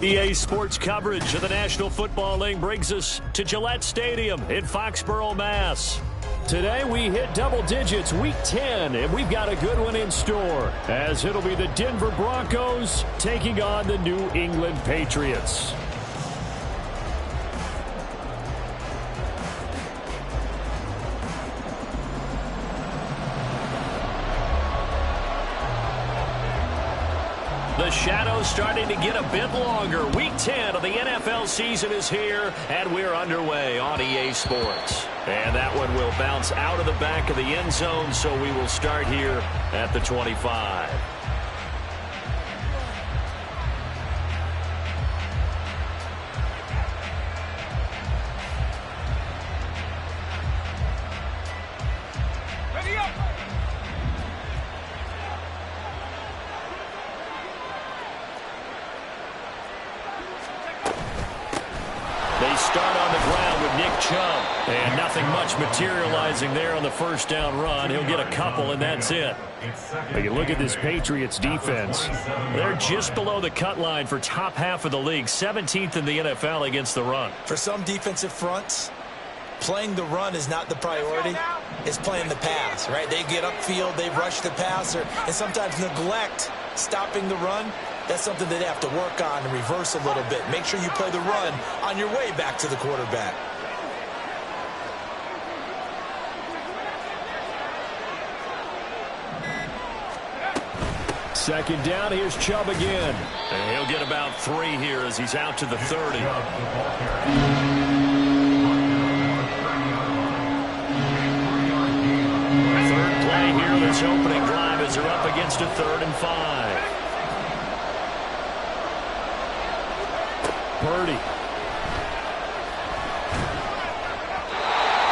EA Sports coverage of the National Football League brings us to Gillette Stadium in Foxborough, Mass. Today we hit double digits, Week 10, and we've got a good one in store, as it'll be the Denver Broncos taking on the New England Patriots. The shadow's starting to get a bit longer. Week 10 of the NFL season is here, and we're underway on EA Sports. And that one will bounce out of the back of the end zone, so we will start here at the 25. And nothing much materializing there on the first down run. He'll get a couple, and that's it. But you look at this Patriots defense. They're just below the cut line for top half of the league, 17th in the NFL against the run. For some defensive fronts, playing the run is not the priority. It's playing the pass, right? They get upfield, they rush the passer, and sometimes neglect stopping the run. That's something they'd have to work on and reverse a little bit. Make sure you play the run on your way back to the quarterback. Second down, here's Chubb again. And he'll get about 3 here as he's out to the 30. Third play here, this opening drive as they're up against a 3rd and 5. Purdy.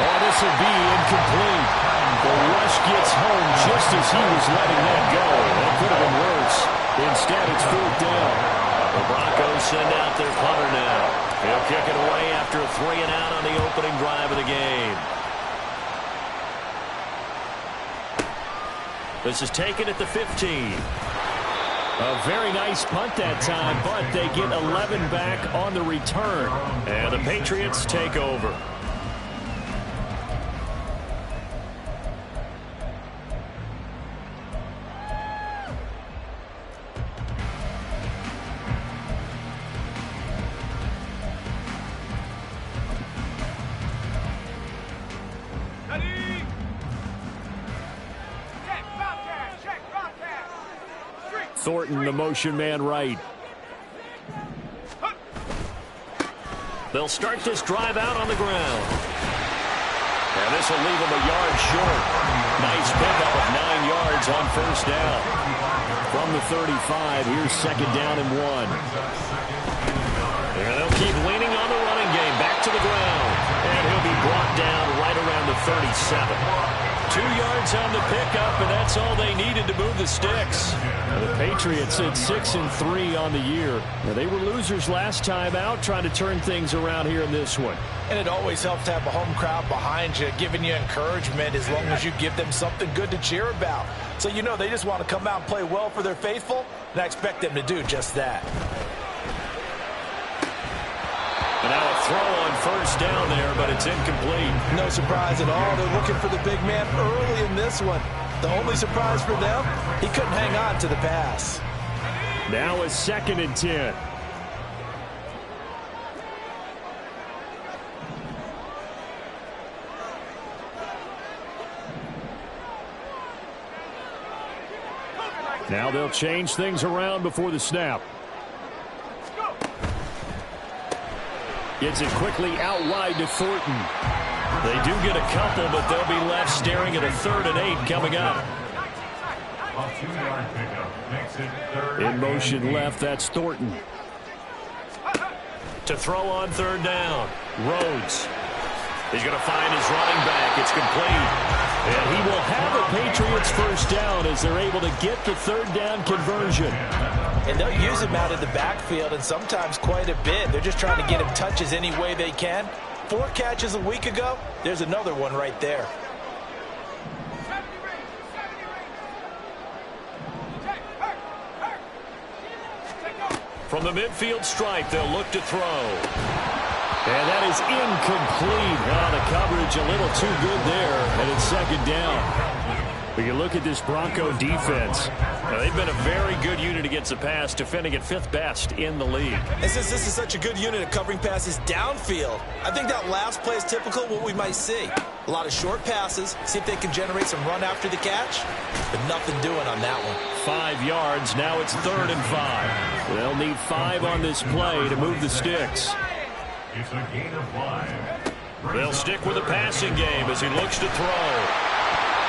Oh, this will be incomplete. The rush gets home just as he was letting that go. That could have been worse. Instead, it's 4th down. The Broncos send out their punter now. He'll kick it away after a 3 and out on the opening drive of the game. This is taken at the 15. A very nice punt that time, but they get 11 back on the return. And the Patriots take over. Thornton, the motion man right. They'll start this drive out on the ground. And this will leave them a yard short. Nice pickup of 9 yards on first down. From the 35, here's second down and 1. And they'll keep leaning on the running game. Back to the ground. And he'll be brought down right around the 37. 2 yards on the pickup, and that's all they needed to move the sticks. The Patriots at 6-3 on the year. Now, they were losers last time out, trying to turn things around here in this one. And it always helps to have a home crowd behind you, giving you encouragement as long as you give them something good to cheer about. So you know they just want to come out and play well for their faithful, and I expect them to do just that. And now a throw on first down there, but it's incomplete. No surprise at all. They're looking for the big man early in this one. The only surprise for them, he couldn't hang on to the pass. Now a 2nd and 10. Now they'll change things around before the snap. Gets it quickly out wide to Thornton. They do get a couple, but they'll be left staring at a 3rd and 8 coming up. In motion left, that's Thornton. To throw on 3rd down. Rhodes. He's going to find his running back. It's complete. And he will have the Patriots first down as they're able to get the 3rd down conversion. And they'll use him out of the backfield, and sometimes quite a bit. They're just trying to get him touches any way they can. 4 catches a week ago. There's another one right there. From the midfield stripe, they'll look to throw. And that is incomplete. Oh, the coverage a little too good there, and it's second down. But you look at this Bronco defense. They've been a very good unit against the pass, defending at 5th best in the league. And since this is such a good unit at covering passes downfield, I think that last play is typical of what we might see. A lot of short passes, see if they can generate some run after the catch, but nothing doing on that one. 5 yards, now it's 3rd and 5. They'll need 5 on this play to move the sticks. It's a gain of 5. They'll stick with the passing game as he looks to throw.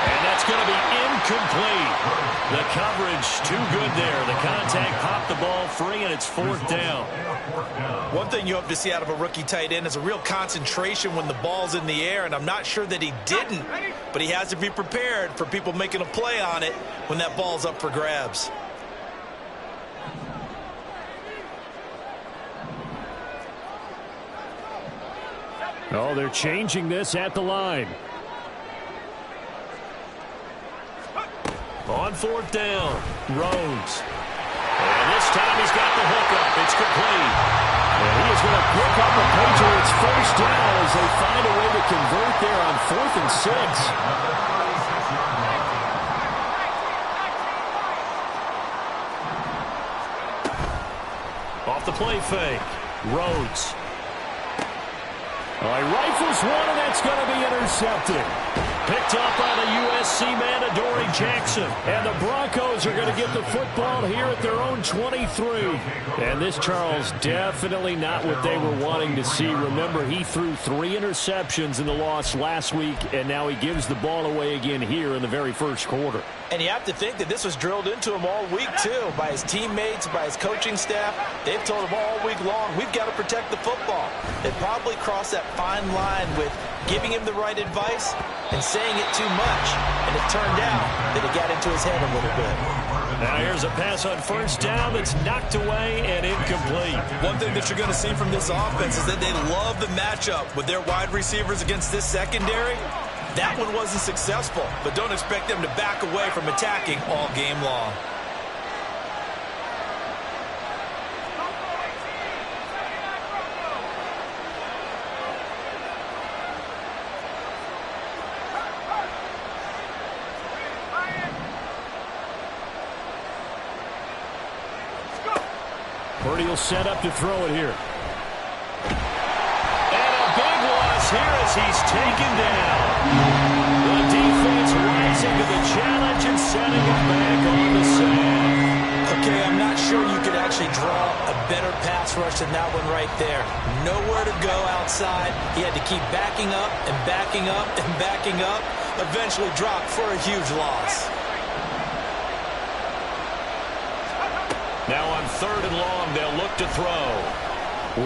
And that's going to be incomplete. The coverage too good there. The contact popped the ball free, and it's 4th down. One thing you hope to see out of a rookie tight end is a real concentration when the ball's in the air, and I'm not sure that he didn't, but he has to be prepared for people making a play on it when that ball's up for grabs. Oh, they're changing this at the line. On 4th down, Rhodes. And this time he's got the hookup. It's complete. And he is going to pick up a Patriots first down as they find a way to convert there on 4th and 6. Off the play fake, Rhodes. He rifles one, and that's going to be intercepted. Picked up by the USC man, Adoree Jackson. And the Broncos are going to get the football here at their own 23. And this, Charles, definitely not what they were wanting to see. Remember, he threw 3 interceptions in the loss last week, and now he gives the ball away again here in the very first quarter. And you have to think that this was drilled into him all week, too, by his teammates, by his coaching staff. They've told him all week long, we've got to protect the football. They probably crossed that fine line with giving him the right advice and saying it too much. And it turned out that it got into his head a little bit. Now here's a pass on first down that's knocked away and incomplete. One thing that you're going to see from this offense is that they love the matchup with their wide receivers against this secondary. That one wasn't successful, but don't expect them to back away from attacking all game long. Purdy will set up to throw it here. And a big loss here as he's taken down. The defense rising to the challenge and setting it back on the sand. Okay, I'm not sure you could actually draw a better pass rush than that one right there. Nowhere to go outside. He had to keep backing up and backing up and backing up. Eventually dropped for a huge loss. Now on 3rd and long, they'll look to throw.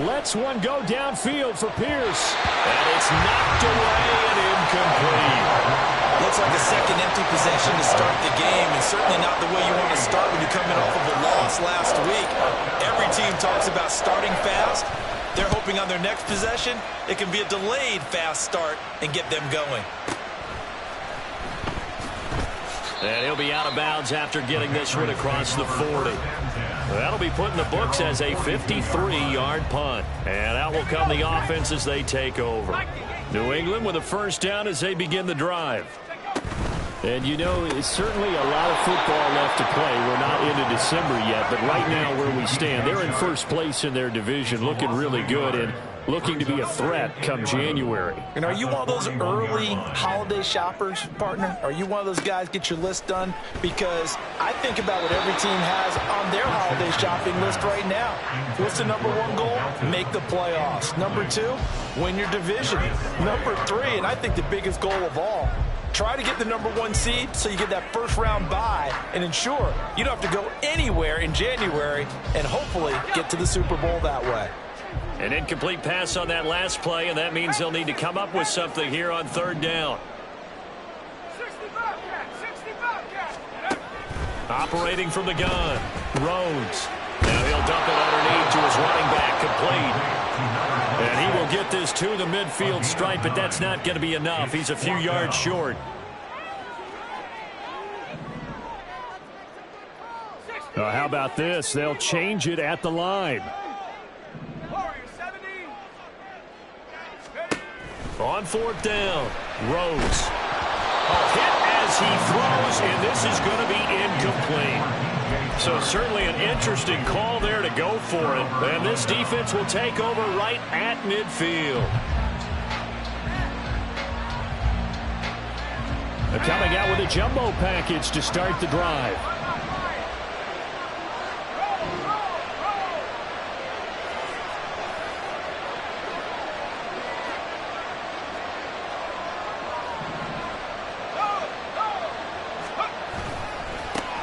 Lets one go downfield for Pierce. And it's knocked away and incomplete. Looks like a second empty possession to start the game, and certainly not the way you want to start when you're coming off of a loss last week. Every team talks about starting fast. They're hoping on their next possession, it can be a delayed fast start and get them going. And he'll be out of bounds after getting this one across the 40. That'll be put in the books as a 53-yard punt. And out will come the offense as they take over. New England with a first down as they begin the drive. And, you know, it's certainly a lot of football left to play. We're not into December yet, but right now where we stand, they're in first place in their division, looking really good and looking to be a threat come January. And are you one of those early holiday shoppers, partner? Are you one of those guys get your list done? Because I think about what every team has on their holiday shopping list right now. What's the number 1 goal? Make the playoffs. Number 2, win your division. Number 3, and I think the biggest goal of all, try to get the number 1 seed so you get that first round bye and ensure you don't have to go anywhere in January and hopefully get to the Super Bowl that way. An incomplete pass on that last play, and that means they'll need to come up with something here on 3rd down. Operating from the gun, Rhodes. Now he'll dump it underneath to his running back, complete. And he will get this to the midfield stripe, but that's not going to be enough. He's a few yards short. How about this? They'll change it at the line. On fourth down, Rose. A hit as he throws, and this is going to be incomplete. So certainly an interesting call there to go for it. And this defense will take over right at midfield. They're coming out with a jumbo package to start the drive.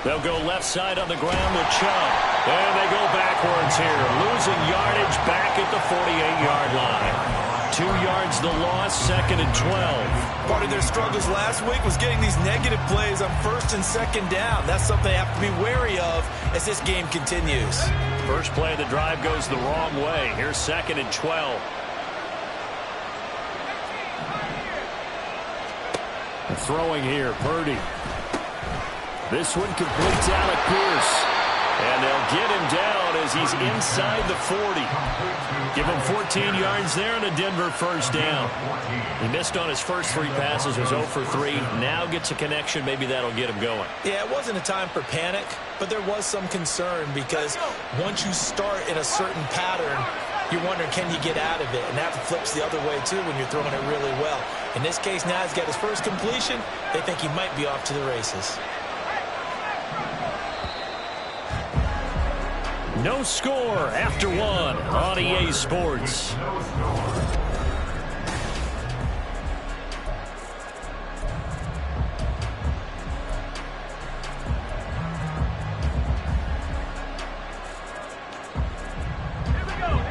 They'll go left side on the ground with Chubb. And they go backwards here. Losing yardage back at the 48-yard line. 2 yards the loss, second and 12. Part of their struggles last week was getting these negative plays on first and second down. That's something they have to be wary of as this game continues. First play of the drive goes the wrong way. Here's second and 12. Throwing here, Purdy. This one completes Alec Pierce. And they'll get him down as he's inside the 40. Give him 14 yards there and a Denver first down. He missed on his first 3 passes, was 0 for 3. Now gets a connection. Maybe that'll get him going. Yeah, it wasn't a time for panic, but there was some concern because once you start in a certain pattern, you're wondering, can you get out of it? And that flips the other way, too, when you're throwing it really well. In this case, now he's got his first completion. They think he might be off to the races. No score after 1 on EA Sports.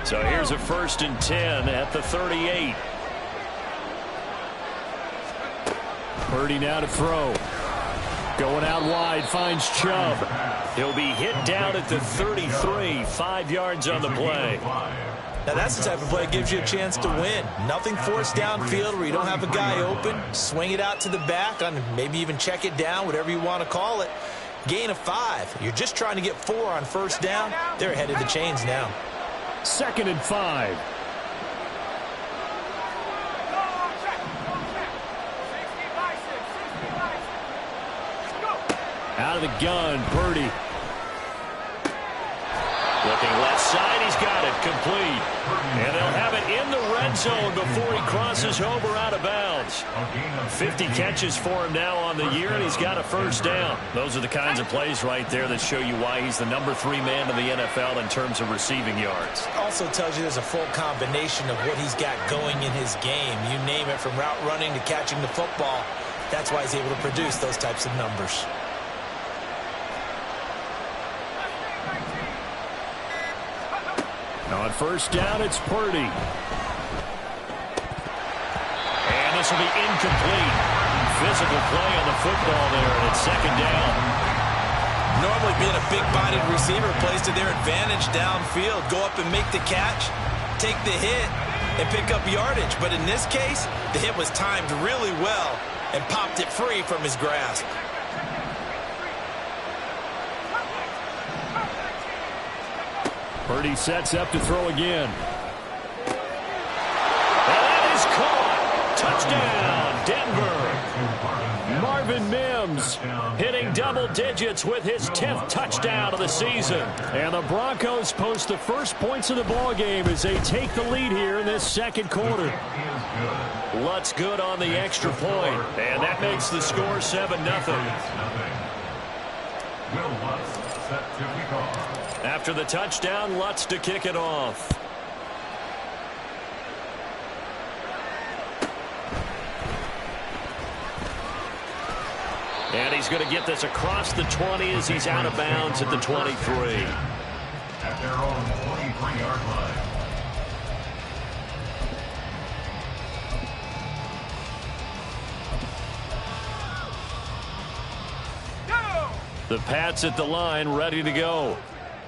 So here's a first and 10 at the 38. Purdy now to throw. Going out wide, finds Chubb. He'll be hit down at the 33, 5 yards on the play. Now that's the type of play that gives you a chance to win. Nothing forced downfield where you don't have a guy open. Swing it out to the back, on maybe even check it down, whatever you want to call it. Gain of 5. You're just trying to get 4 on first down. They're ahead of the chains now. Second and 5. Out of the gun, Purdy. Looking left side, he's got it, complete. And they'll have it in the red zone before he crosses over out of bounds. 50 catches for him now on the year, and he's got a first down. Those are the kinds of plays right there that show you why he's the number 3 man in the NFL in terms of receiving yards. Also tells you there's a full combination of what he's got going in his game. You name it, from route running to catching the football. That's why he's able to produce those types of numbers. On first down, it's Purdy. And this will be incomplete. Physical play on the football there, and it's second down. Normally being a big-bodied receiver plays to their advantage downfield. Go up and make the catch, take the hit, and pick up yardage. But in this case, the hit was timed really well and popped it free from his grasp. Purdy sets up to throw again. And that is caught. Touchdown, Denver. Marvin Mims hitting double digits with his 10th touchdown of the season. And the Broncos post the first points of the ball game as they take the lead here in this second quarter. Lutz good on the extra point, and that makes the score 7-0. After the touchdown, Lutz to kick it off. And he's going to get this across the 20 as he's out of bounds at the 23. At their own 23-yard line. The Pats at the line, ready to go.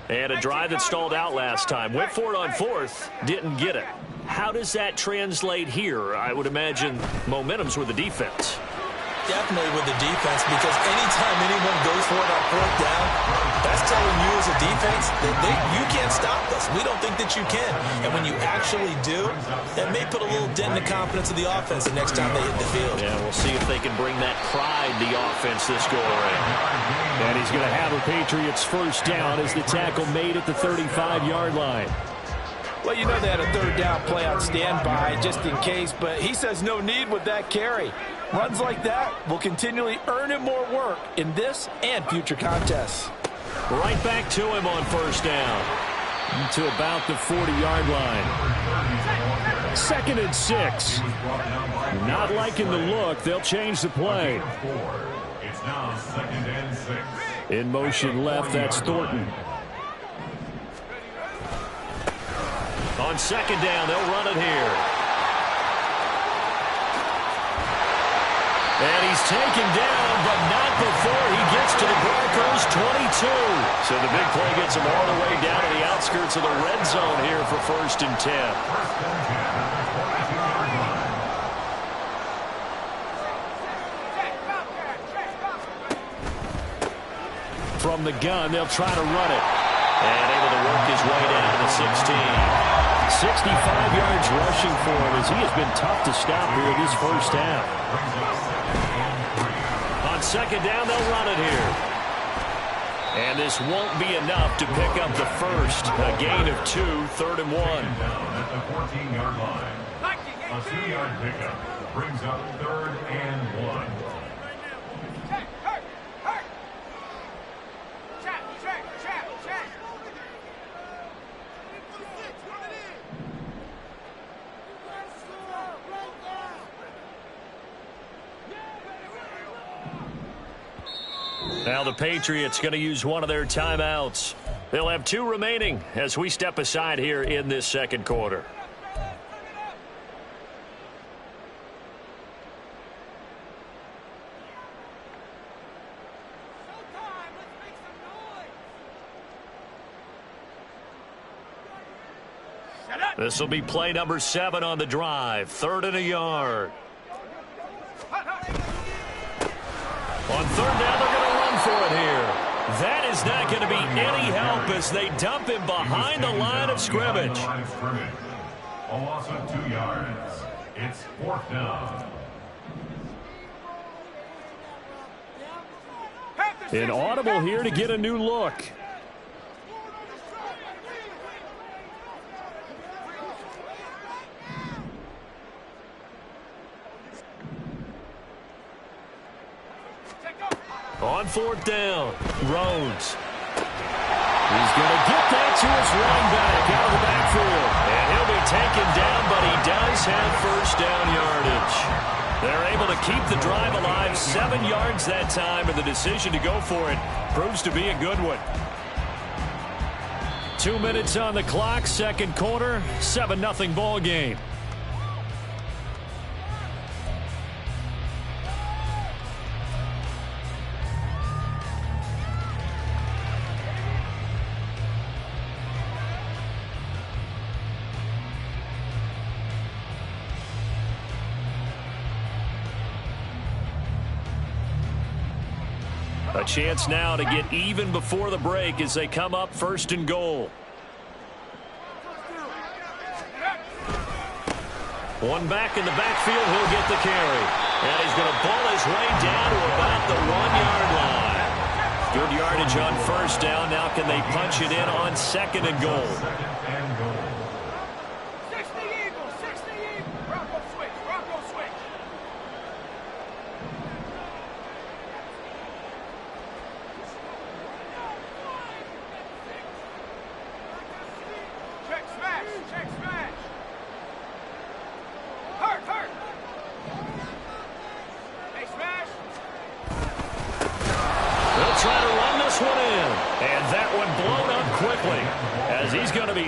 And a drive that stalled out last time. Went for it on fourth, didn't get it. How does that translate here? I would imagine momentum's with the defense. Definitely with the defense, because anytime anyone goes for it on fourth down, that's telling you defense, you can't stop us. We don't think that you can. And when you actually do, that may put a little dent in the confidence of the offense the next time they hit the field. Yeah, we'll see if they can bring that pride the offense this go-around. And he's going to have a Patriots first down as the tackle made at the 35-yard line. Well, you know they had a third down play on standby just in case, but he says no need with that carry. Runs like that will continually earn him more work in this and future contests. Right back to him on first down. To about the 40-yard line. 2nd and 6. Not liking the look. They'll change the play. It's now 2nd and 6. In motion left, that's Thornton. On 2nd down, they'll run it here. And he's taken down, but not before he gets to the Broncos' 22. So the big play gets him all the way down to the outskirts of the red zone here for 1st and 10. From the gun, they'll try to run it. And able to work his way down to the 16. 65 yards rushing for him as he has been tough to stop here this first half. On 2nd down, they'll run it here. And this won't be enough to pick up the first. A gain of 2, 3rd and 1. Down at the 14-yard line. A 2-yard pickup brings up 3rd and 1. Now the Patriots going to use one of their timeouts. They'll have 2 remaining as we step aside here in this second quarter. This will be play number 7 on the drive. 3rd and a yard. On 3rd down, they're going to run for it here. That is not going to be any help as they dump him behind the line of scrimmage. A loss of 2 yards. It's 4th down. Inaudible here to get a new look. On 4th down, Rhodes. He's going to get that to his running back out of the backfield. And he'll be taken down, but he does have first down yardage. They're able to keep the drive alive, 7 yards that time, and the decision to go for it proves to be a good one. 2 minutes on the clock, second quarter, 7-0 ball game. A chance now to get even before the break as they come up 1st and goal. One back in the backfield, he'll get the carry. And he's going to ball his way down to about the 1-yard line. Good yardage on 1st down. Now can they punch it in on 2nd and goal?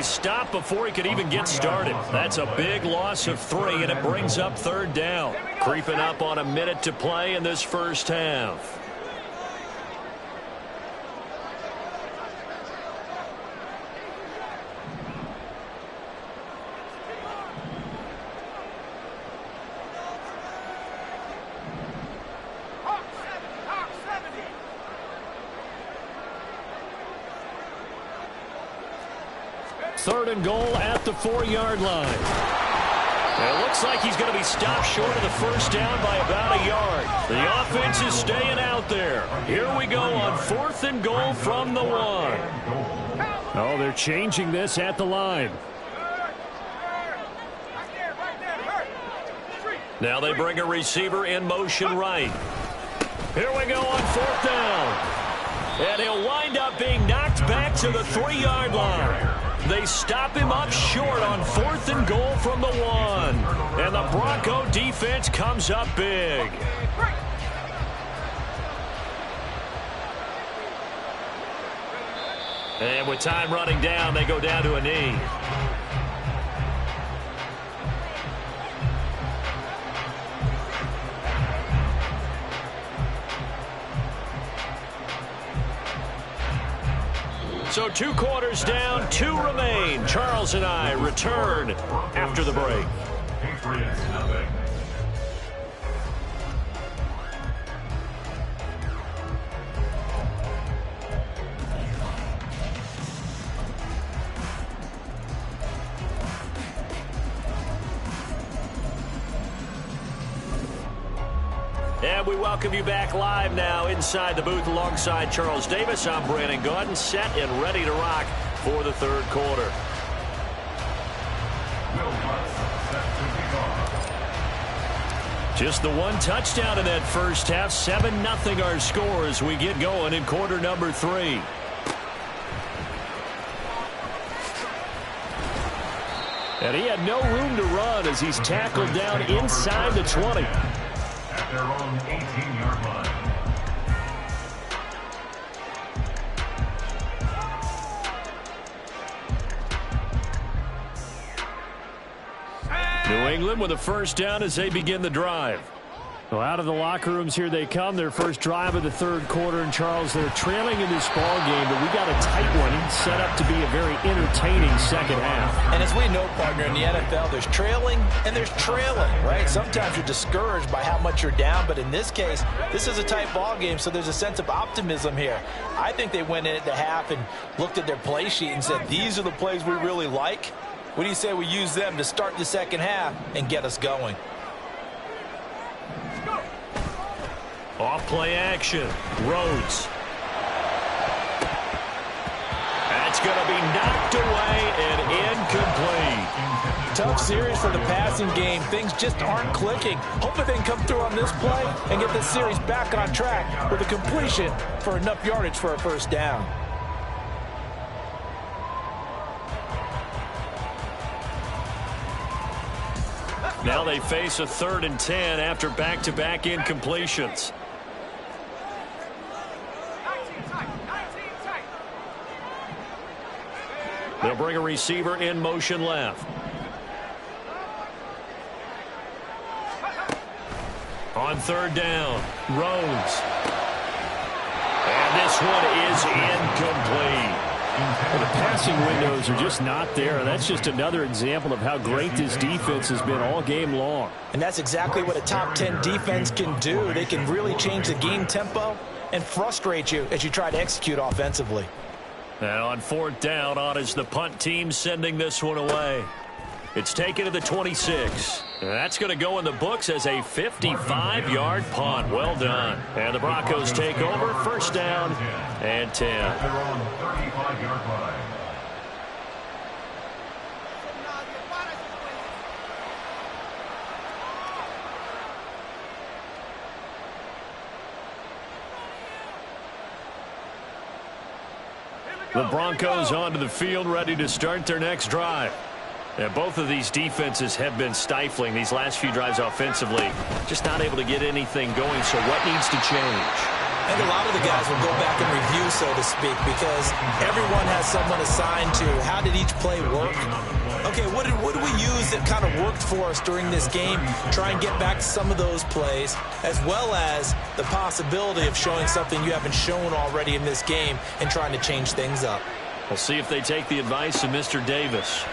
Stop before he could even get started. That's a big loss of 3, and it brings up 3rd down. Creeping up on a minute to play in this first half. 3rd and goal at the 4-yard line. It looks like he's going to be stopped short of the first down by about a yard. The offense is staying out there. Here we go on 4th and goal from the 1. Oh, they're changing this at the line. Now they bring a receiver in motion right. Here we go on 4th down. And he'll wind up being knocked back to the 3-yard line. They stop him up short on 4th and goal from the 1. And the Bronco defense comes up big. And with time running down, they go down to a knee. So 2 quarters down, 2 remain. Charles and I return after the break. Patriots nothing. And we welcome you back live now inside the booth alongside Charles Davis. I'm Brandon Gaudin, set and ready to rock for the 3rd quarter. Just the 1 touchdown in that first half. 7-0 our score as we get going in quarter number 3. And he had no room to run as he's tackled down inside the 20. At their own 18-yard line. New England with a first down as they begin the drive. Well, out of the locker rooms here they come. Their first drive of the 3rd quarter. And Charles, they're trailing in this ball game, but we got a tight one set up to be a very entertaining second half. And as we know, partner, in the NFL, there's trailing and there's trailing, right? Sometimes you're discouraged by how much you're down, but in this case, this is a tight ball game, so there's a sense of optimism here. I think they went in at the half and looked at their play sheet and said, these are the plays we really like. What do you say we use them to start the second half and get us going? Off play action. Rhodes. That's going to be knocked away and incomplete. Tough series for the passing game. Things just aren't clicking. Hopefully they can come through on this play and get this series back on track with a completion for enough yardage for a first down. Now they face a 3rd and 10 after back-to-back incompletions. They'll bring a receiver in motion left. On 3rd down, Rhodes. And this one is incomplete. Well, the passing windows are just not there. That's just another example of how great this defense has been all game long. And that's exactly what a top 10 defense can do. They can really change the game tempo and frustrate you as you try to execute offensively. Now on 4th down, on is the punt team sending this one away. It's taken to the 26. And that's going to go in the books as a 55-yard punt. Well done. And the Broncos take over. First down and 10. They're on the 35-yard line. The Broncos onto the field, ready to start their next drive. And both of these defenses have been stifling these last few drives offensively. Just not able to get anything going, so what needs to change? I think a lot of the guys will go back and review, so to speak, because everyone has someone assigned to how did each play work. Okay, what do we use that kind of worked for us during this game? Try and get back to some of those plays, as well as the possibility of showing something you haven't shown already in this game and trying to change things up. We'll see if they take the advice of Mr. Davis.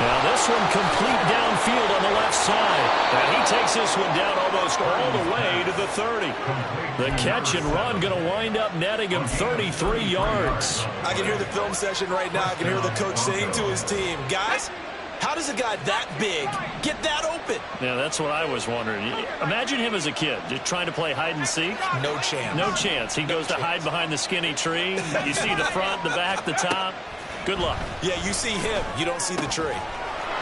Now this one complete downfield on the left inside. And he takes this one down almost all the way to the 30. The catch and run going to wind up netting him 33 yards. I can hear the film session right now. I can hear the coach saying to his team, guys, how does a guy that big get that open? Yeah, that's what I was wondering. Imagine him as a kid, just trying to play hide and seek. No chance. No chance. He goes to hide behind the skinny tree. You see the front, the back, the top. Good luck. Yeah, you see him. You don't see the tree.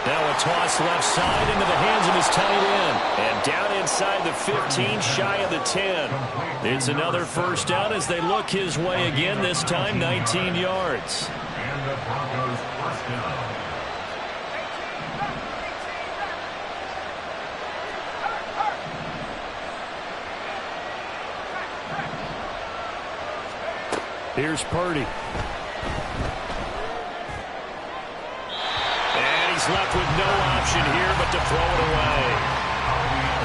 Now a toss left side into the hands of his tight end. And down inside the 15, shy of the 10. It's another first down as they look his way again, this time 19 yards. And the Broncos first down. Here's Purdy. And he's left with no option here but to throw it away.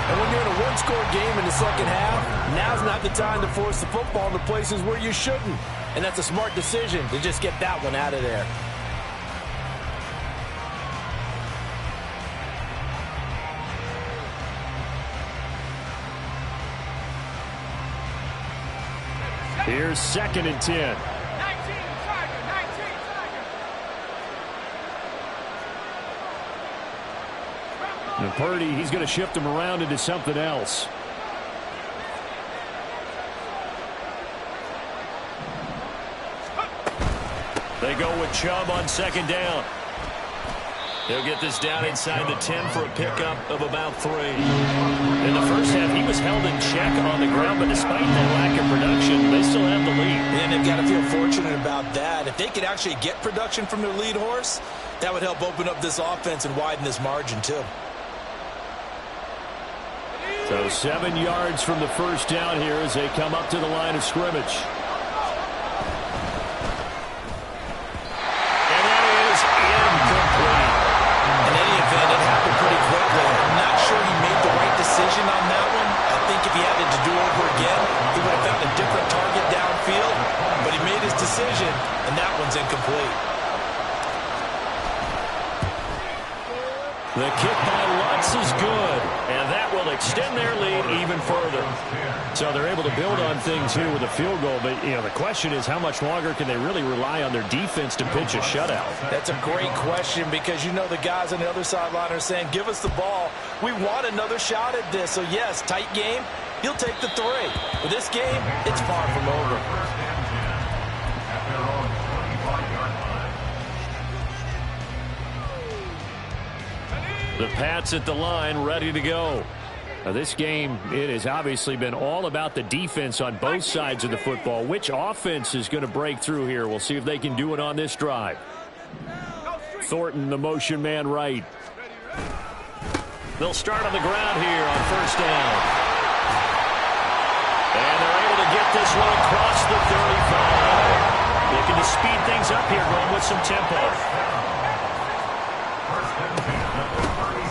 And when you're in a one-score game in the second half, now's not the time to force the football into places where you shouldn't. And that's a smart decision to just get that one out of there. Here's 2nd and 10. And Purdy, he's going to shift him around into something else. They go with Chubb on 2nd down. He'll get this down inside the 10 for a pickup of about 3. In the first half, he was held in check on the ground, but despite that lack of production, they still have the lead. And they've got to feel fortunate about that. If they could actually get production from their lead horse, that would help open up this offense and widen this margin, too. So 7 yards from the first down here as they come up to the line of scrimmage. Decision on that one. I think if he had it to do over again, he would have found a different target downfield, but he made his decision, and that one's incomplete. The kick by Lutz is good, and that will extend their lead even further. So they're able to build on things here with a field goal, but the question is how much longer can they really rely on their defense to pitch a shutout? That's a great question because the guys on the other sideline are saying, give us the ball. We want another shot at this. So, yes, tight game. He'll take the 3. But this game, it's far from over. The Pats at the line, ready to go. Now, this game, it has obviously been all about the defense on both sides of the football. Which offense is going to break through here? We'll see if they can do it on this drive. Thornton, the motion man right. They'll start on the ground here on first down. And they're able to get this one across the 35. Looking to speed things up here, going with some tempo.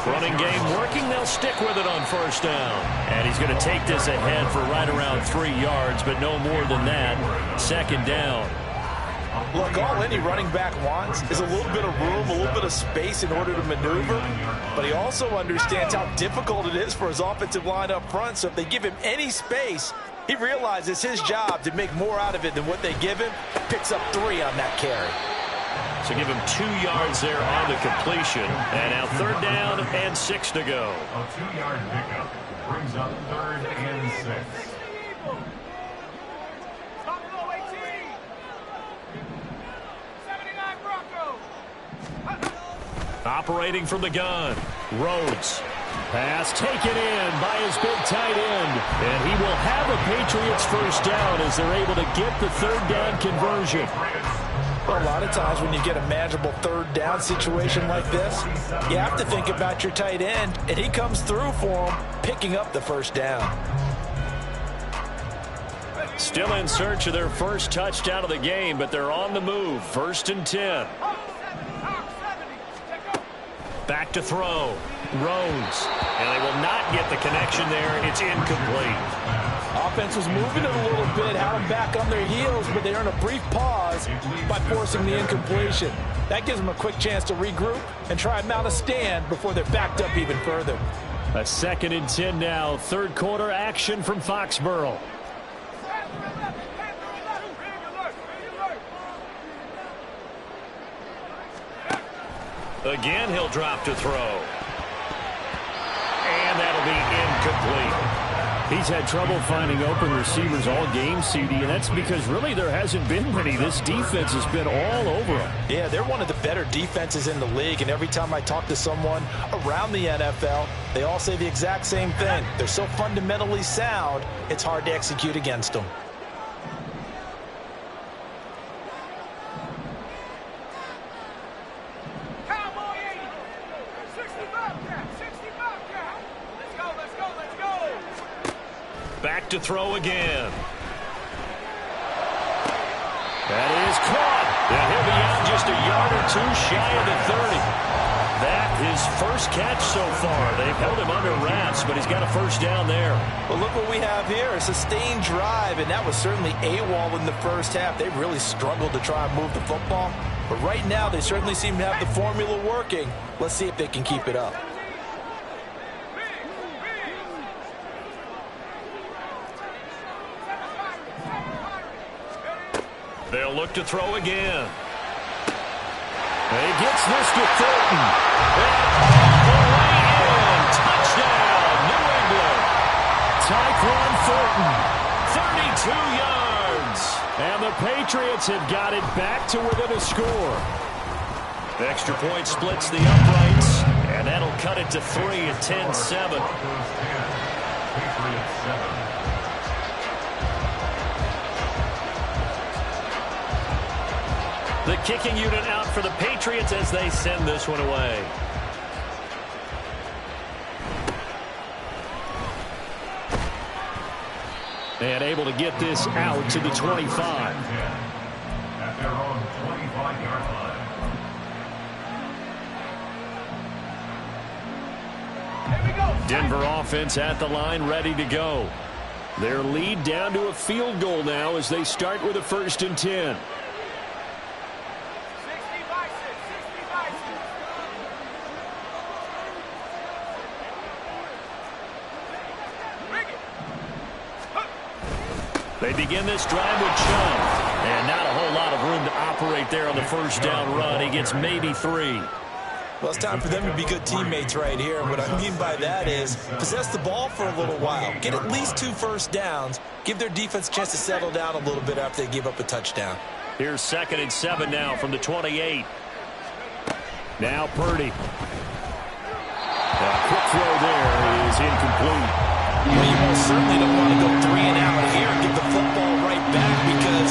Running game working. They'll stick with it on first down. And he's going to take this ahead for right around 3 yards, but no more than that. 2nd down. Look, all any running back wants is a little bit of room, a little bit of space in order to maneuver. But he also understands how difficult it is for his offensive line up front. So if they give him any space, he realizes his job to make more out of it than what they give him. Picks up 3 on that carry. So give him 2 yards there on the completion. And now 3rd down and 6 to go. A 2-yard pickup brings up 3rd and 6. Operating from the gun, Rhodes. Pass taken in by his big tight end. And he will have a Patriots first down as they're able to get the 3rd down conversion. Well, a lot of times when you get a manageable 3rd down situation like this, you have to think about your tight end, and he comes through for him, picking up the first down. Still in search of their first touchdown of the game, but they're on the move. 1st and 10. Back to throw. Rhodes. And they will not get the connection there. It's incomplete. Offense was moving it a little bit, had them back on their heels, but they earned a brief pause by forcing the incompletion. That gives them a quick chance to regroup and try and mount a stand before they're backed up even further. A 2nd and 10 now. Third quarter action from Foxborough. Again, he'll drop to throw. And that'll be incomplete. He's had trouble finding open receivers all game, CD, and that's because really there hasn't been many. This defense has been all over them. Yeah, they're one of the better defenses in the league, and every time I talk to someone around the NFL, they all say the exact same thing. They're so fundamentally sound, it's hard to execute against them. Back to throw again. That is caught. And he'll be out just a yard or two shy of the 30. That his first catch so far. They've held him under wraps, but he's got a first down there. Well, look what we have here. A sustained drive, and that was certainly AWOL in the first half. They really struggled to try and move the football. But right now, they certainly seem to have the formula working. Let's see if they can keep it up. They'll look to throw again. He gets this to Thornton. And touchdown, New England. Tyquan Thornton, 32 yards. And the Patriots have got it back to within a score. The extra point splits the uprights, and that'll cut it to 3 at 10-7. Patriots 7. The kicking unit out for the Patriots as they send this one away. And able to get this out to the 25. At their own 25-yard line. Denver offense at the line, ready to go. Their lead down to a field goal now as they start with a 1st and 10. They begin this drive with Chubb. And not a whole lot of room to operate there on the first down run. He gets maybe 3. Well, it's time for them to be good teammates right here. And what I mean by that is possess the ball for a little while. Get at least 2 first downs. Give their defense a chance to settle down a little bit after they give up a touchdown. Here's 2nd and 7 now from the 28. Now Purdy. A quick throw there is incomplete. Well, you most certainly don't want to go 3 and out here and get the football right back because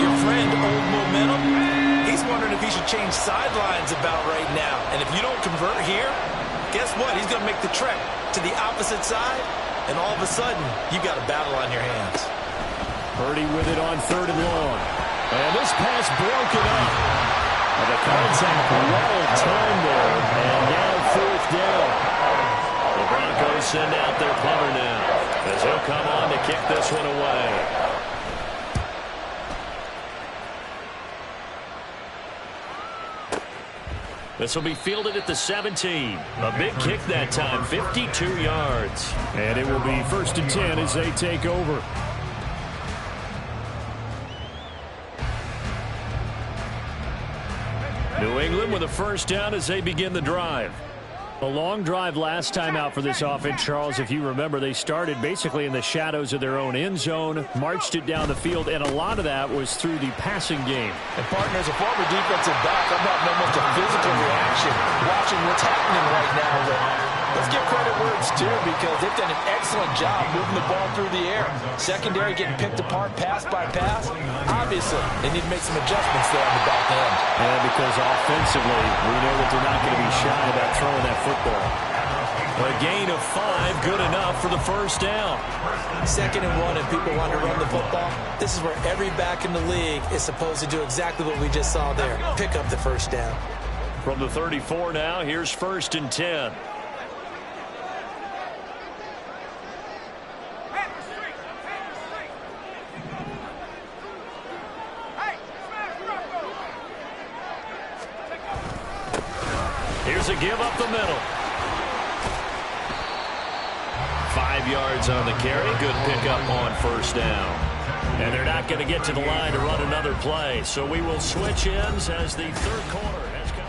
your friend, Old Momentum, he's wondering if he should change sidelines about right now. And if you don't convert here, guess what? He's going to make the trek to the opposite side, and all of a sudden, you've got a battle on your hands. Purdy with it on 3rd and long. And this pass broken up. And the contact well timed there. And now 4th down. The Broncos send out their punter now as he'll come on to kick this one away. This will be fielded at the 17. A big kick that time, 52 yards. And it will be 1st and 10 as they take over. New England with a first down as they begin the drive. A long drive last time out for this offense, Charles. If you remember, they started basically in the shadows of their own end zone, marched it down the field, and a lot of that was through the passing game. And, partner, as a former defensive back, I'm having almost a physical reaction watching what's happening right now. But let's give credit where it's due because they've done an excellent job moving the ball through the air. Secondary getting picked apart pass by pass. Obviously, they need to make some adjustments there on the back end. Yeah, because offensively, we know that they're not going to be shy about throwing that football. A gain of 5, good enough for the first down. 2nd and 1, and people want to run the football. This is where every back in the league is supposed to do exactly what we just saw there. Pick up the first down. From the 34 now, here's 1st and 10. There's a give up the middle. 5 yards on the carry. Good pickup on first down. And they're not going to get to the line to run another play. So we will switch ends as the third quarter has come.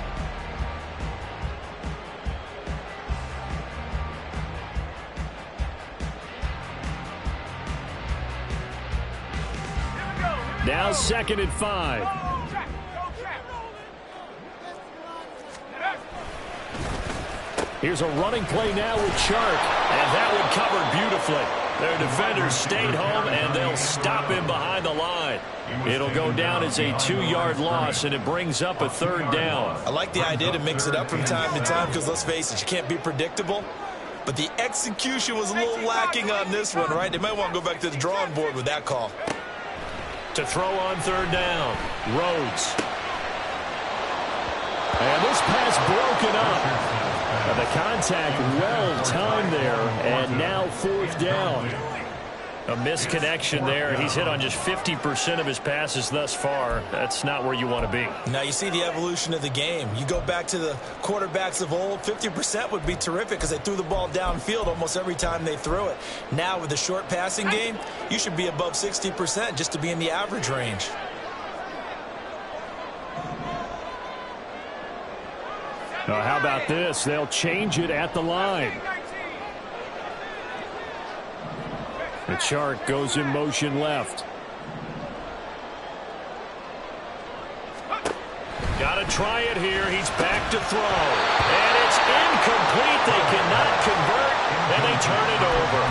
Now 2nd and 5. Here's a running play now with Chark. And that one covered beautifully. Their defenders stayed home, and they'll stop him behind the line. It'll go down as a 2-yard loss, and it brings up a 3rd down. I like the idea to mix it up from time to time because, let's face it, you can't be predictable. But the execution was a little lacking on this one, right? They might want to go back to the drawing board with that call. To throw on 3rd down, Rhodes. And this pass broken up. The contact well timed there, and now 4th down. A misconnection there. He's hit on just 50% of his passes thus far. That's not where you want to be. Now you see the evolution of the game. You go back to the quarterbacks of old, 50% would be terrific because they threw the ball downfield almost every time they threw it. Now with the short passing game, you should be above 60% just to be in the average range. Now, how about this? They'll change it at the line. The Chark goes in motion left. Got to try it here. He's back to throw. And it's incomplete. They cannot convert, and they turn it over.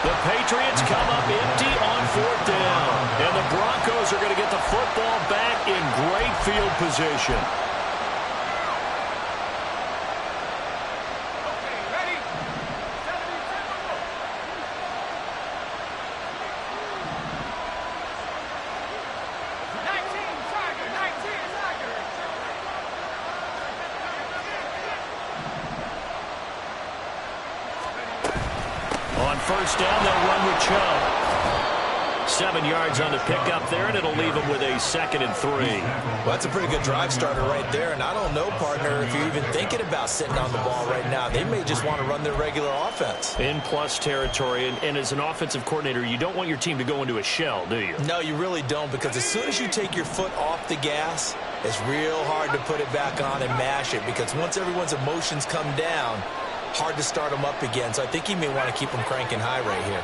The Patriots come up empty on 4th down. And the Broncos are going to get the football back in great field position. On 1st down, they'll run with Chubb. 7 yards on the pickup there, and it'll leave them with a 2nd and 3. Well, that's a pretty good drive starter right there. And I don't know, partner, if you're even thinking about sitting on the ball right now. They may just want to run their regular offense. In plus territory, and as an offensive coordinator, you don't want your team to go into a shell, do you? No, you really don't, because as soon as you take your foot off the gas, it's real hard to put it back on and mash it, because once everyone's emotions come down, hard to start them up again. So I think he may want to keep them cranking high right here.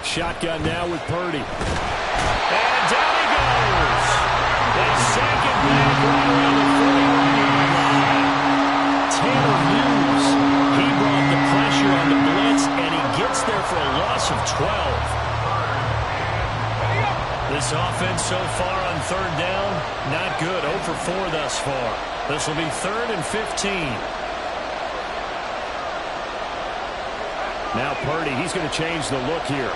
Shotgun now with Purdy. And down he goes. They sack him back right around the 41-yard line. Tanner Hughes, he brought the pressure on the blitz, and he gets there for a loss of 12. This offense so far on 3rd down, not good. 0 for 4 thus far. This will be 3rd and 15. Now Purdy, he's going to change the look here.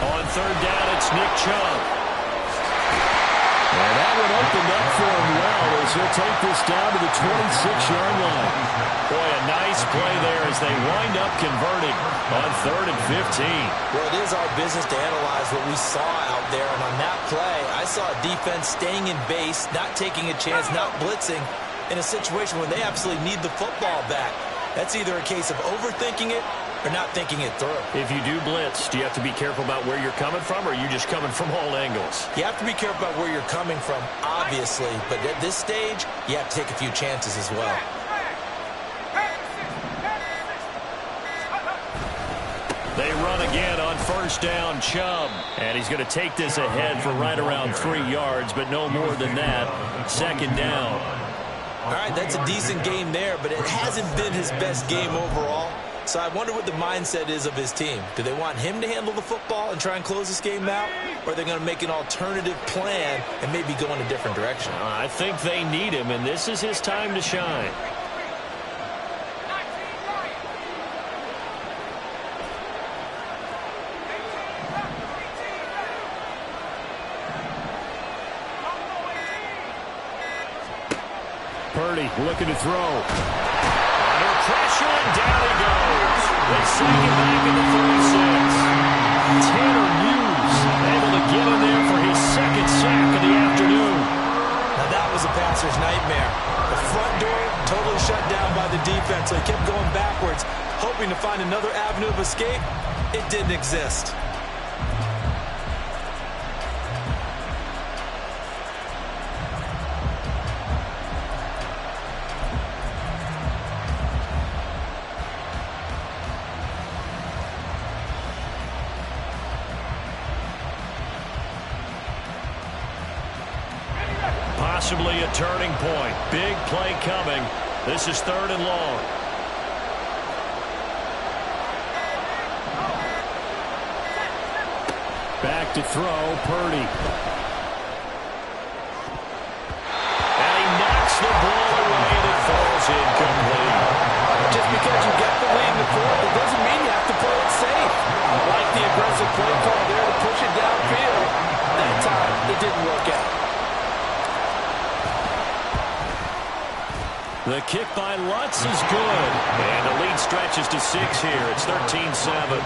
On 3rd down, it's Nick Chubb. And that one opened up for him well as he'll take this down to the 26-yard line. Boy, a nice play there as they wind up converting on 3rd and 15. Well, it is our business to analyze what we saw out there. And on that play, I saw a defense staying in base, not taking a chance, not blitzing in a situation where they absolutely need the football back. That's either a case of overthinking it or not thinking it through. If you do blitz, do you have to be careful about where you're coming from, or are you just coming from all angles? You have to be careful about where you're coming from, obviously. But at this stage, you have to take a few chances as well. They run again on 1st down, Chubb. And he's going to take this ahead for right around 3 yards, but no more than that. 2nd down. All right, that's a decent game there, but it hasn't been his best game overall. So I wonder what the mindset is of his team. Do they want him to handle the football and try and close this game out? Or are they going to make an alternative plan and maybe go in a different direction? I think they need him, and this is his time to shine. Purdy looking to throw. Under pressure. and down he goes. They sack him back at the 36. Tanner Hughes able to get in there for his second sack of the afternoon. Now that was a passer's nightmare. The front door totally shut down by the defense, so he kept going backwards, hoping to find another avenue of escape. It didn't exist. Possibly a turning point. Big play coming. This is 3rd and long. Back to throw, Purdy. And he knocks the ball away and it falls incomplete. Just because you get the lead in the fourth, it doesn't mean you have to play it safe. I like the aggressive play call there to push it downfield. That time, it didn't work out. The kick by Lutz is good. And the lead stretches to 6 here. It's 13-7.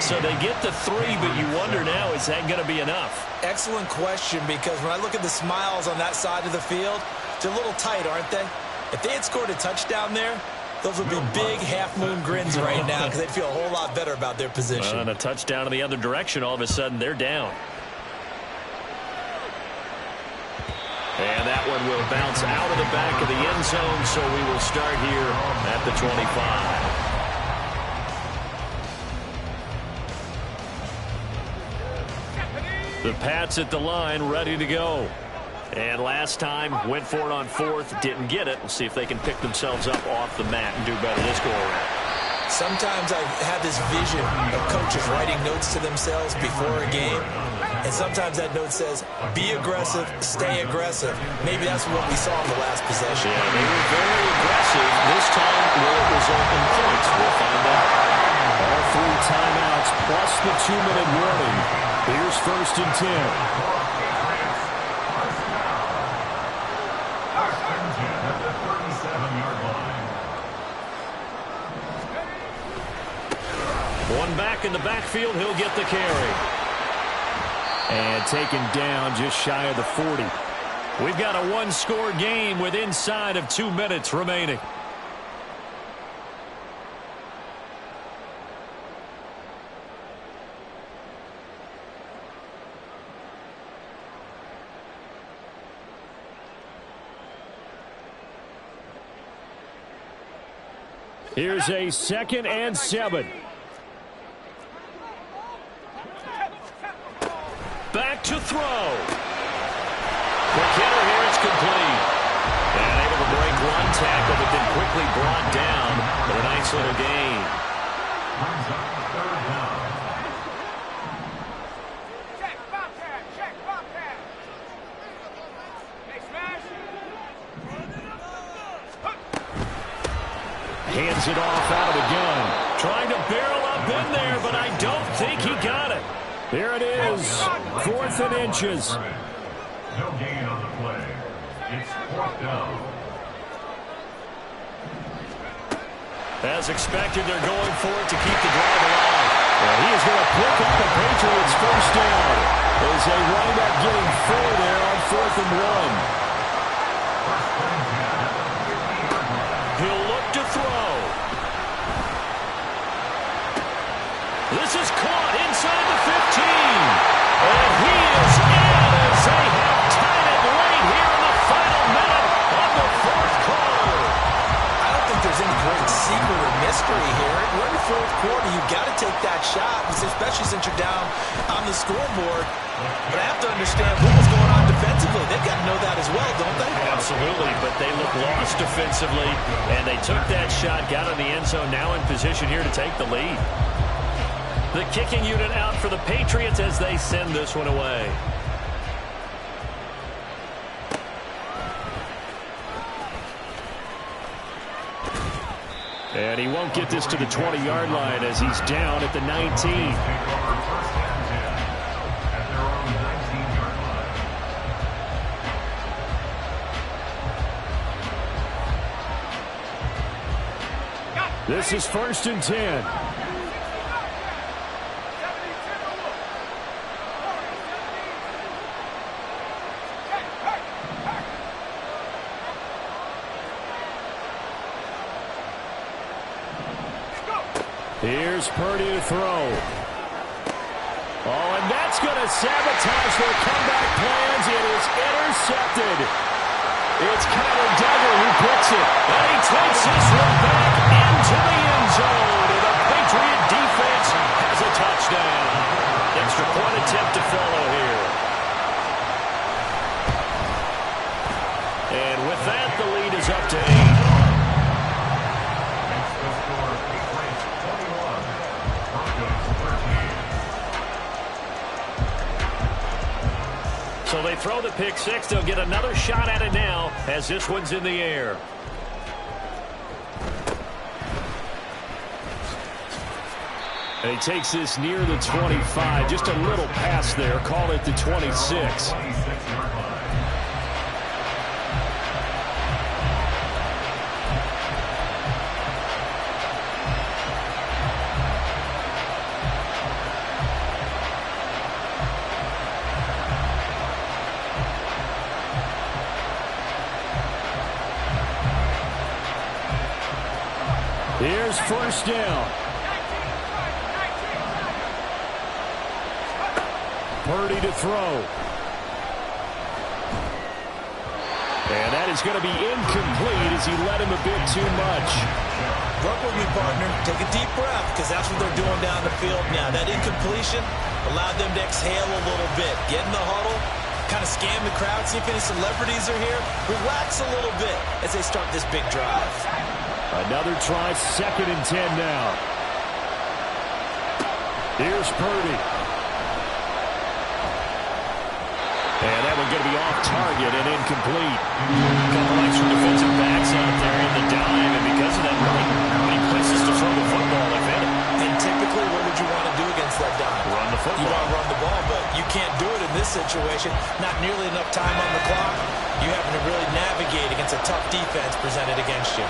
So they get the 3, but you wonder now, is that going to be enough? Excellent question, because when I look at the smiles on that side of the field, they're a little tight, aren't they? If they had scored a touchdown there, those would be big half-moon grins right now because they'd feel a whole lot better about their position. And a touchdown in the other direction, all of a sudden they're down. And that one will bounce out of the back of the end zone, so we will start here at the 25. The Pats at the line, ready to go. And last time, went for it on 4th, didn't get it. We'll see if they can pick themselves up off the mat and do better this go-around. Sometimes I have this vision of coaches writing notes to themselves before a game, and sometimes that note says, be aggressive, stay aggressive. Maybe that's what we saw in the last possession. Yeah, they were very aggressive. This time, will it result in points? We'll find out. All 3 timeouts plus the 2-minute warning. Here's 1st and 10. One back in the backfield, he'll get the carry. And taken down just shy of the 40. We've got a 1-score game with inside of 2 minutes remaining. Here's a 2nd and 7. Back to throw. McKinnon here, it's complete. And able to break 1 tackle, but then quickly brought down. But a nice little gain. Hands it off out of the gun. Trying to barrel up in there, but I don't think he got it. There it is. 4th and inches. No gain on the play. It's 4th down. As expected, they're going for it to keep the drive alive. Well, he is going to pick up the Patriots' 1st down as they wind up getting 4 there on 4th and 1. He'll look to throw. This is caught inside the 15. And he is in as they have tied it late here in the final minute of the 4th quarter. I don't think there's any great secret or mystery here. We're in the 4th quarter. You've got to take that shot, especially since you're down on the scoreboard. But I have to understand what was going on defensively. They've got to know that as well, don't they? Absolutely, but they look lost defensively, and they took that shot, got in the end zone, now in position here to take the lead. The kicking unit out for the Patriots as they send this one away. And he won't get this to the 20-yard line as he's down at the 19. This is 1st and 10. Here's Purdy to throw. Oh, and that's going to sabotage their comeback plans. It is intercepted. It's Kyler Duggar who picks it. And he takes this one back into the end zone. And the Patriot defense has a touchdown. Extra point attempt to follow here. And with that, the lead is up to 8. So they throw the pick six. They'll get another shot at it now as this one's in the air. And he takes this near the 25. Just a little pass there. Call it the 26. Here's 1st down. Purdy to throw. And that is going to be incomplete as he led him a bit too much. Work with me, partner. Take a deep breath, because that's what they're doing down the field now. That incompletion allowed them to exhale a little bit. Get in the huddle, kind of scan the crowd, see if any celebrities are here. Relax a little bit as they start this big drive. Another try, 2nd and 10 now. Here's Purdy. And that one going to be off target and incomplete. A couple extra defensive backs out there in the dime, and because of that, many places to throw the football, if any. And typically, what would you want to do against that dime? Run the football. You want to run the ball, but you can't do it in this situation. Not nearly enough time on the clock. You having to really navigate against a tough defense presented against you.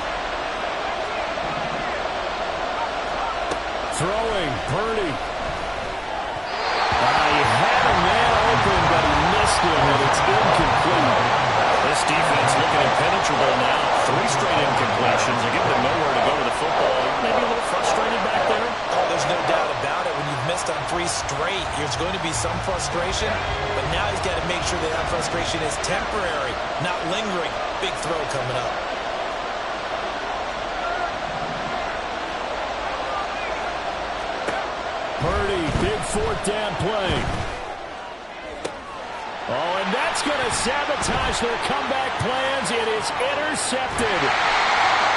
Throwing, Purdy. He had a man open, but he missed him, and it's incomplete. This defense looking impenetrable now. 3 straight incompletions. They're giving them nowhere to go with the football. Maybe a little frustrated back there. Oh, there's no doubt about it. When you've missed on 3 straight, there's going to be some frustration, but now he's got to make sure that that frustration is temporary, not lingering. Big throw coming up. Purdy, big 4th down play. Oh, and that's going to sabotage their comeback plans. It is intercepted.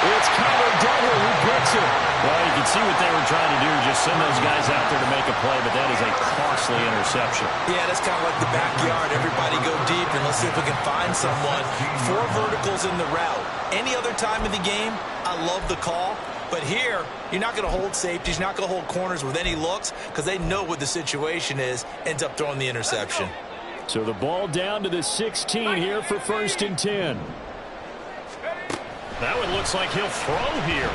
It's Kyler Duggar who picks it. Well, you can see what they were trying to do, just send those guys out there to make a play, but that is a costly interception. Yeah, that's kind of like the backyard. Everybody go deep, and let's see if we can find someone. 4 verticals in the route. Any other time of the game, I love the call. But here, you're not going to hold safeties, you're not going to hold corners with any looks because they know what the situation is, ends up throwing the interception. So the ball down to the 16 here for 1st and 10. That one looks like he'll throw here.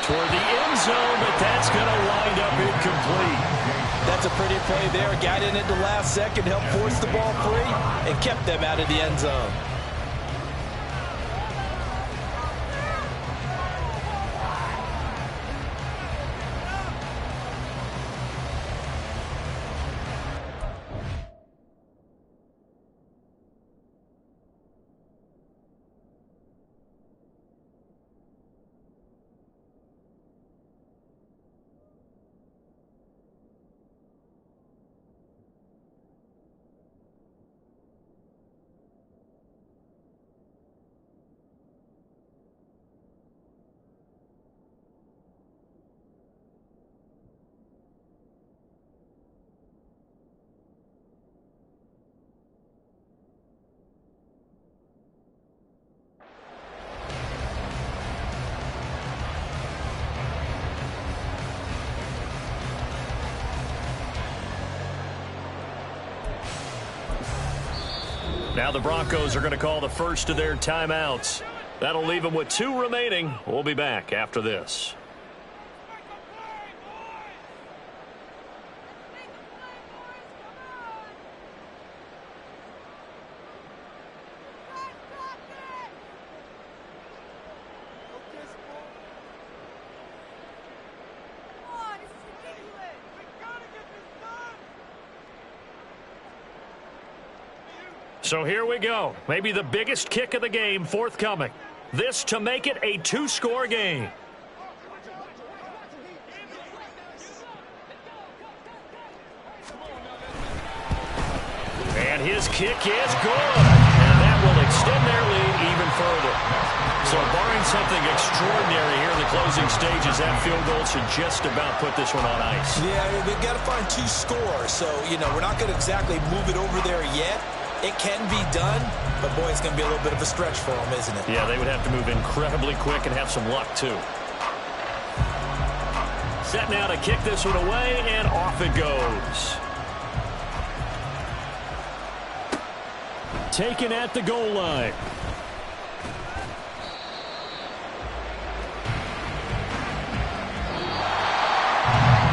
Toward the end zone, but that's going to wind up incomplete. That's a pretty play there. Got in at the last second, helped force the ball free, and kept them out of the end zone. Now the Broncos are going to call the first of their timeouts. That'll leave him with 2 remaining. We'll be back after this. So here we go. Maybe the biggest kick of the game forthcoming. This to make it a 2-score game. And his kick is good. And that will extend their lead even further. So barring something extraordinary here in the closing stages, that field goal should just about put this one on ice. Yeah, they've got to find 2 scores. So, we're not going to exactly move it over there yet. It can be done, but boy, it's going to be a little bit of a stretch for them, isn't it? Yeah, they would have to move incredibly quick and have some luck, too. Set now to kick this one away, and off it goes. Taken at the goal line.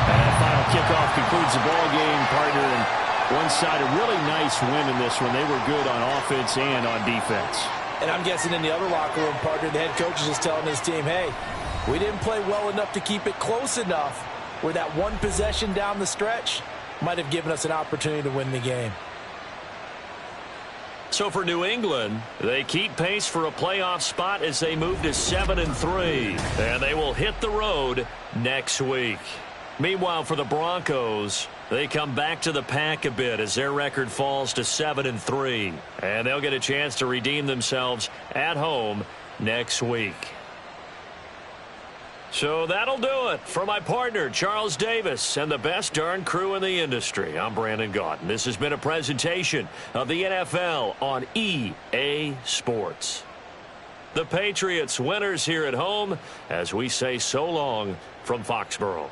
And final kickoff concludes the ball game, partner. And one side, a really nice win in this one. They were good on offense and on defense. And I'm guessing in the other locker room, partner, the head coach is just telling his team, hey, we didn't play well enough to keep it close enough where that one possession down the stretch might have given us an opportunity to win the game. So for New England, they keep pace for a playoff spot as they move to 7-3. And they will hit the road next week. Meanwhile, for the Broncos, they come back to the pack a bit as their record falls to 7-3. And they'll get a chance to redeem themselves at home next week. So that'll do it. For my partner, Charles Davis, and the best darn crew in the industry, I'm Brandon Gaudin. This has been a presentation of the NFL on EA Sports. The Patriots winners here at home as we say so long from Foxborough.